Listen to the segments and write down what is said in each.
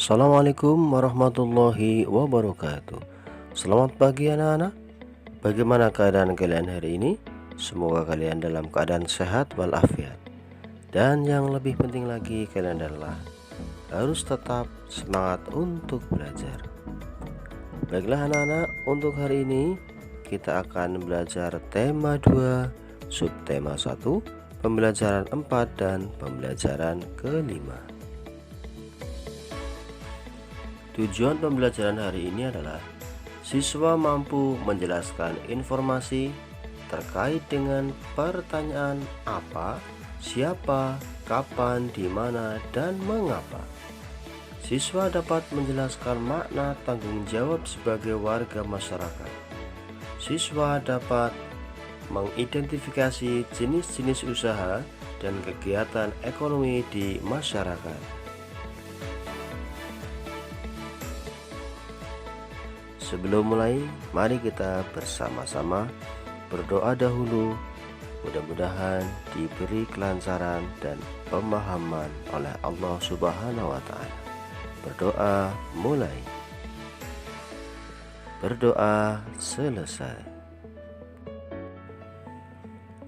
Assalamualaikum warahmatullahi wabarakatuh. Selamat pagi anak-anak. Bagaimana keadaan kalian hari ini? Semoga kalian dalam keadaan sehat walafiat. Dan yang lebih penting lagi, kalian adalah harus tetap semangat untuk belajar. Baiklah anak-anak, untuk hari ini kita akan belajar tema 2, subtema 1, pembelajaran 4 dan pembelajaran kelima. Tujuan pembelajaran hari ini adalah siswa mampu menjelaskan informasi terkait dengan pertanyaan apa, siapa, kapan, di mana, dan mengapa. Siswa dapat menjelaskan makna tanggung jawab sebagai warga masyarakat. Siswa dapat mengidentifikasi jenis-jenis usaha dan kegiatan ekonomi di masyarakat. Sebelum mulai, mari kita bersama-sama berdoa dahulu. Mudah-mudahan diberi kelancaran dan pemahaman oleh Allah Subhanahu wa Ta'ala. Berdoa mulai. Berdoa selesai.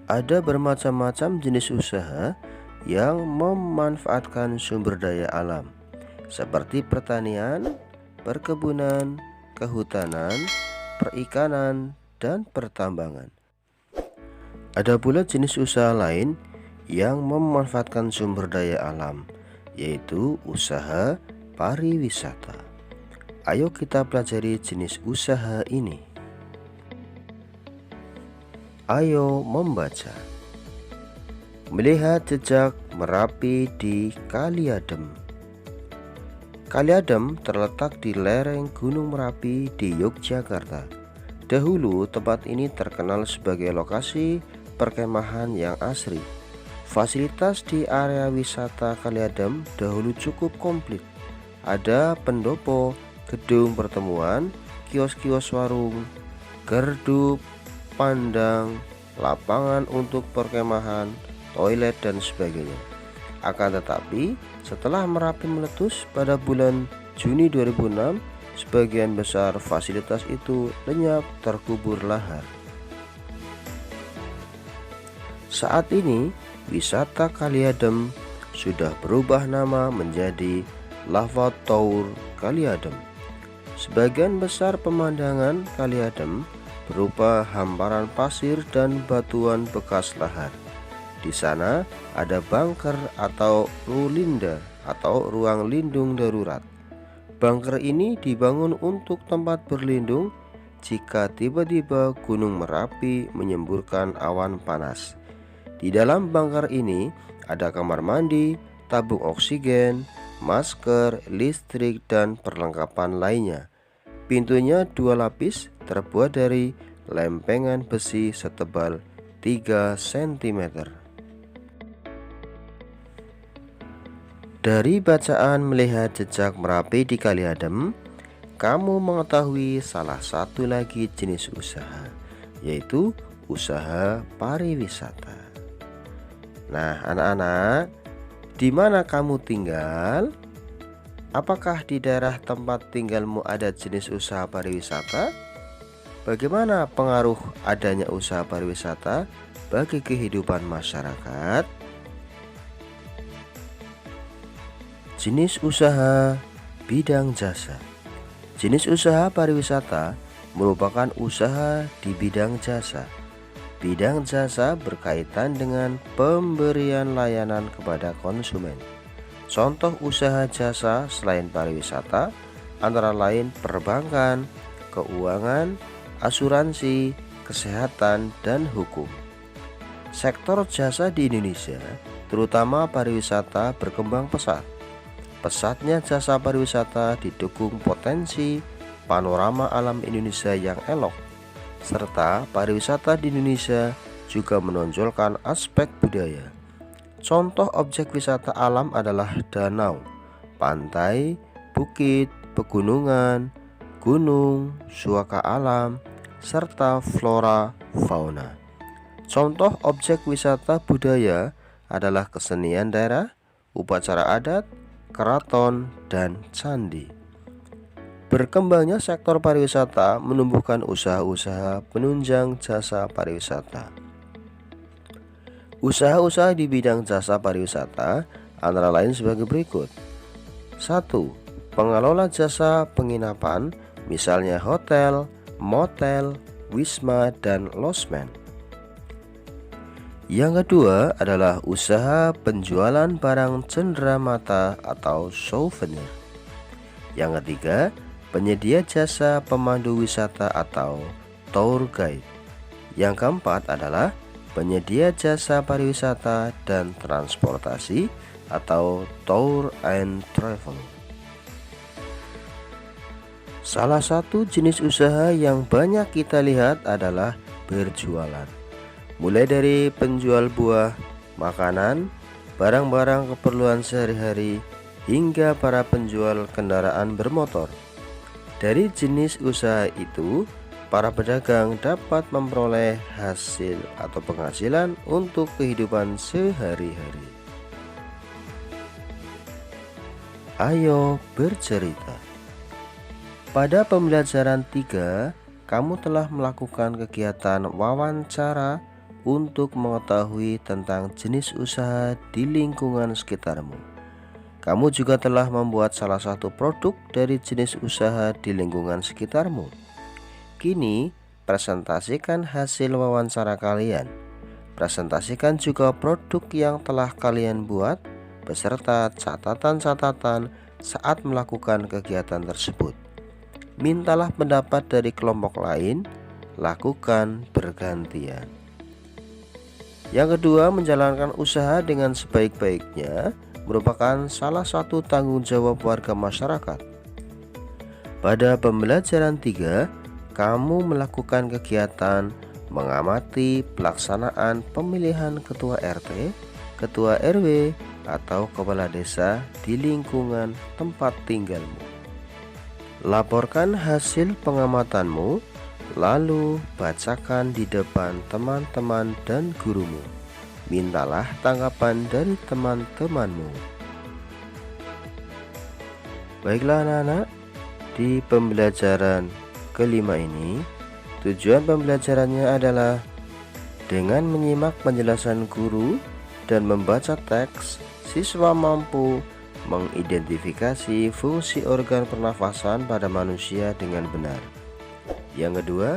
Ada bermacam-macam jenis usaha yang memanfaatkan sumber daya alam, seperti pertanian, perkebunan, kehutanan, perikanan, dan pertambangan. Ada pula jenis usaha lain yang memanfaatkan sumber daya alam, yaitu usaha pariwisata. Ayo kita pelajari jenis usaha ini. Ayo membaca. Melihat jejak Merapi di Kali Adem. Kali Adem terletak di lereng Gunung Merapi di Yogyakarta. Dahulu tempat ini terkenal sebagai lokasi perkemahan yang asri. Fasilitas di area wisata Kali Adem dahulu cukup komplit. Ada pendopo, gedung pertemuan, kios-kios warung, gerdup, pandang, lapangan untuk perkemahan, toilet, dan sebagainya. Akan tetapi, setelah Merapi meletus pada bulan Juni 2006, sebagian besar fasilitas itu lenyap terkubur lahar. Saat ini, wisata Kali Adem sudah berubah nama menjadi Lava Tour Kali Adem. Sebagian besar pemandangan Kali Adem berupa hamparan pasir dan batuan bekas lahar. Di sana ada bunker atau rulinda atau ruang lindung darurat. Bunker ini dibangun untuk tempat berlindung jika tiba-tiba Gunung Merapi menyemburkan awan panas. Di dalam bunker ini ada kamar mandi, tabung oksigen, masker, listrik, dan perlengkapan lainnya. Pintunya 2 lapis terbuat dari lempengan besi setebal 3 cm. Dari bacaan melihat jejak Merapi di Kali Adem, kamu mengetahui salah satu lagi jenis usaha, yaitu usaha pariwisata. Nah, anak-anak, di mana kamu tinggal? Apakah di daerah tempat tinggalmu ada jenis usaha pariwisata? Bagaimana pengaruh adanya usaha pariwisata bagi kehidupan masyarakat? Jenis usaha bidang jasa. Jenis usaha pariwisata merupakan usaha di bidang jasa. Bidang jasa berkaitan dengan pemberian layanan kepada konsumen. Contoh usaha jasa selain pariwisata antara lain perbankan, keuangan, asuransi, kesehatan, dan hukum. Sektor jasa di Indonesia, terutama pariwisata, berkembang pesat. Pesatnya jasa pariwisata didukung potensi panorama alam Indonesia yang elok, serta pariwisata di Indonesia juga menonjolkan aspek budaya. Contoh objek wisata alam adalah danau, pantai, bukit, pegunungan, gunung, suaka alam, serta flora fauna. Contoh objek wisata budaya adalah kesenian daerah, upacara adat, keraton, dan candi. Berkembangnya sektor pariwisata menumbuhkan usaha-usaha penunjang jasa pariwisata. Usaha-usaha di bidang jasa pariwisata antara lain sebagai berikut. 1. Pengelola jasa penginapan, misalnya hotel, motel, wisma, dan losmen. Yang kedua adalah usaha penjualan barang cenderamata atau souvenir. Yang ketiga, penyedia jasa pemandu wisata atau tour guide. Yang keempat adalah penyedia jasa pariwisata dan transportasi atau tour and travel. Salah satu jenis usaha yang banyak kita lihat adalah berjualan. Mulai dari penjual buah, makanan, barang-barang keperluan sehari-hari, hingga para penjual kendaraan bermotor. Dari jenis usaha itu, para pedagang dapat memperoleh hasil atau penghasilan untuk kehidupan sehari-hari. Ayo bercerita. Pada pembelajaran 3, kamu telah melakukan kegiatan wawancara untuk mengetahui tentang jenis usaha di lingkungan sekitarmu. Kamu juga telah membuat salah satu produk dari jenis usaha di lingkungan sekitarmu. Kini, presentasikan hasil wawancara kalian. Presentasikan juga produk yang telah kalian buat beserta catatan-catatan saat melakukan kegiatan tersebut. Mintalah pendapat dari kelompok lain, lakukan bergantian. Yang kedua, menjalankan usaha dengan sebaik-baiknya merupakan salah satu tanggung jawab warga masyarakat. Pada pembelajaran 3, kamu melakukan kegiatan mengamati pelaksanaan pemilihan ketua RT, ketua RW, atau kepala desa di lingkungan tempat tinggalmu. Laporkan hasil pengamatanmu, lalu bacakan di depan teman-teman dan gurumu. Mintalah tanggapan dari teman-temanmu. Baiklah anak-anak, di pembelajaran kelima ini, tujuan pembelajarannya adalah dengan menyimak penjelasan guru dan membaca teks, siswa mampu mengidentifikasi fungsi organ pernafasan pada manusia dengan benar. Yang kedua,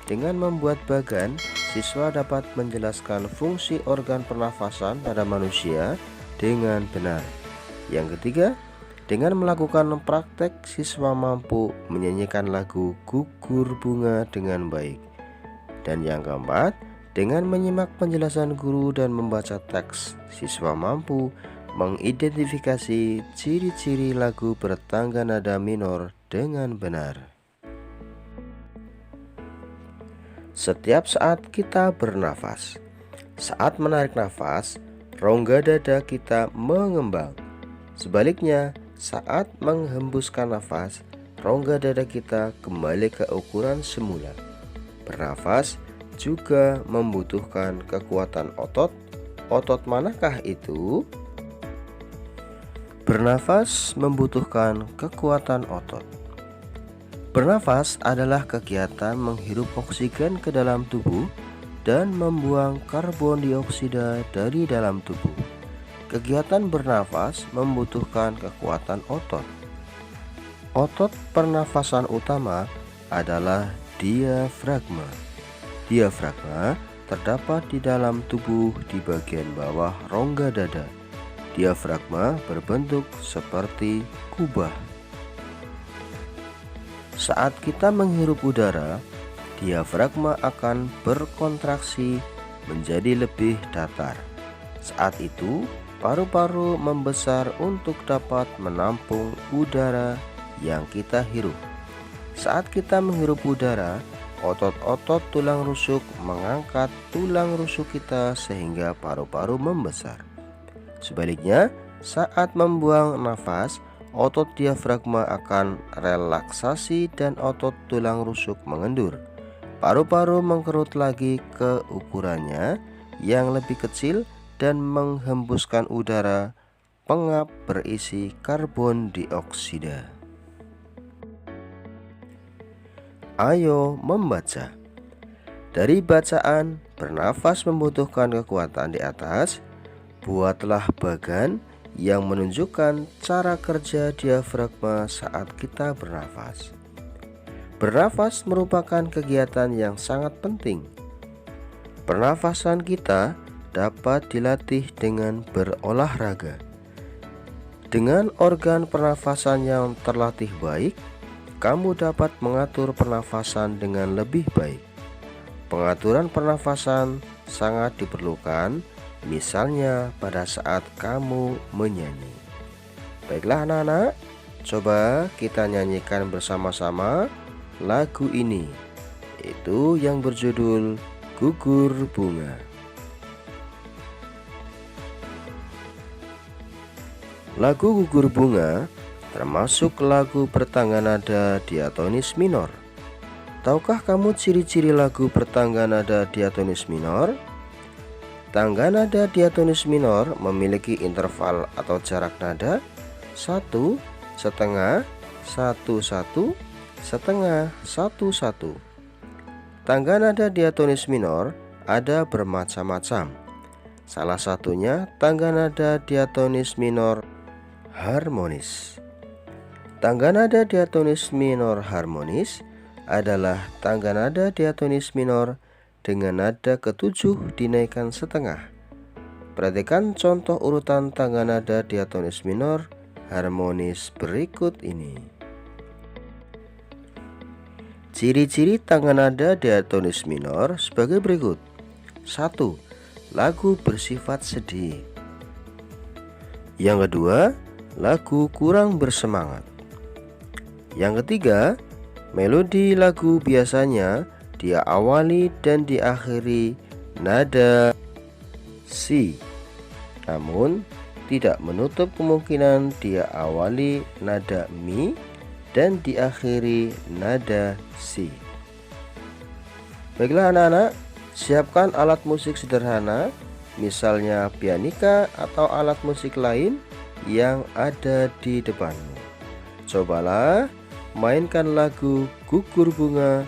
dengan membuat bagan, siswa dapat menjelaskan fungsi organ pernafasan pada manusia dengan benar. Yang ketiga, dengan melakukan praktek, siswa mampu menyanyikan lagu Gugur Bunga dengan baik. Dan yang keempat, dengan menyimak penjelasan guru dan membaca teks, siswa mampu mengidentifikasi ciri-ciri lagu bertangga nada minor dengan benar. Setiap saat kita bernafas, saat menarik nafas, rongga dada kita mengembang. Sebaliknya, saat menghembuskan nafas, rongga dada kita kembali ke ukuran semula. Bernafas juga membutuhkan kekuatan otot. Otot manakah itu? Bernafas membutuhkan kekuatan otot. Bernafas adalah kegiatan menghirup oksigen ke dalam tubuh dan membuang karbon dioksida dari dalam tubuh. Kegiatan bernafas membutuhkan kekuatan otot. Otot pernafasan utama adalah diafragma. Diafragma terdapat di dalam tubuh di bagian bawah rongga dada. Diafragma berbentuk seperti kubah. Saat kita menghirup udara, diafragma akan berkontraksi menjadi lebih datar. Saat itu, paru-paru membesar untuk dapat menampung udara yang kita hirup. Saat kita menghirup udara, otot-otot tulang rusuk mengangkat tulang rusuk kita sehingga paru-paru membesar. Sebaliknya, saat membuang nafas, otot diafragma akan relaksasi dan otot tulang rusuk mengendur. Paru-paru mengkerut lagi ke ukurannya yang lebih kecil dan menghembuskan udara pengap berisi karbon dioksida. Ayo membaca. Dari bacaan bernafas membutuhkan kekuatan di atas, buatlah bagan yang menunjukkan cara kerja diafragma saat kita bernafas. Bernafas merupakan kegiatan yang sangat penting. Pernafasan kita dapat dilatih dengan berolahraga. Dengan organ pernafasan yang terlatih baik, kamu dapat mengatur pernafasan dengan lebih baik. Pengaturan pernafasan sangat diperlukan, misalnya pada saat kamu menyanyi. Baiklah anak-anak, coba kita nyanyikan bersama-sama lagu ini, itu yang berjudul Gugur Bunga. Lagu Gugur Bunga termasuk lagu bertangga nada diatonis minor. Tahukah kamu ciri-ciri lagu bertangga nada diatonis minor? Tangga nada diatonis minor memiliki interval atau jarak nada 1, setengah, 1, 1, setengah, 1, 1. Tangga nada diatonis minor ada bermacam-macam. Salah satunya tangga nada diatonis minor harmonis. Tangga nada diatonis minor harmonis adalah tangga nada diatonis minor dengan nada ke-7 dinaikkan setengah. Perhatikan contoh urutan tangga nada diatonis minor harmonis berikut ini. Ciri-ciri tangga nada diatonis minor sebagai berikut. 1. Lagu bersifat sedih. Yang kedua, lagu kurang bersemangat. Yang ketiga, melodi lagu biasanya dia awali dan diakhiri nada Si, namun tidak menutup kemungkinan dia awali nada Mi dan diakhiri nada Si. Baiklah anak-anak, siapkan alat musik sederhana, misalnya pianika atau alat musik lain yang ada di depanmu. Cobalah mainkan lagu Gugur Bunga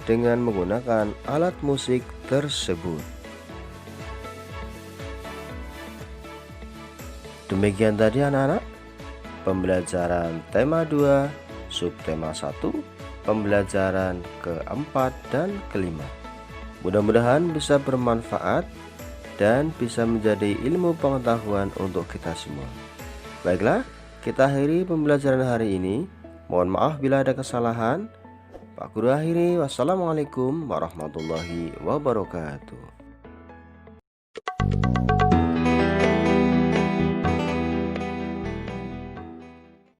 dengan menggunakan alat musik tersebut. Demikian tadi anak-anak, pembelajaran tema 2, subtema 1, pembelajaran keempat dan kelima. Mudah-mudahan bisa bermanfaat dan bisa menjadi ilmu pengetahuan untuk kita semua. Baiklah, kita akhiri pembelajaran hari ini. Mohon maaf bila ada kesalahan. Pak Guru akhiri. Wassalamualaikum warahmatullahi wabarakatuh.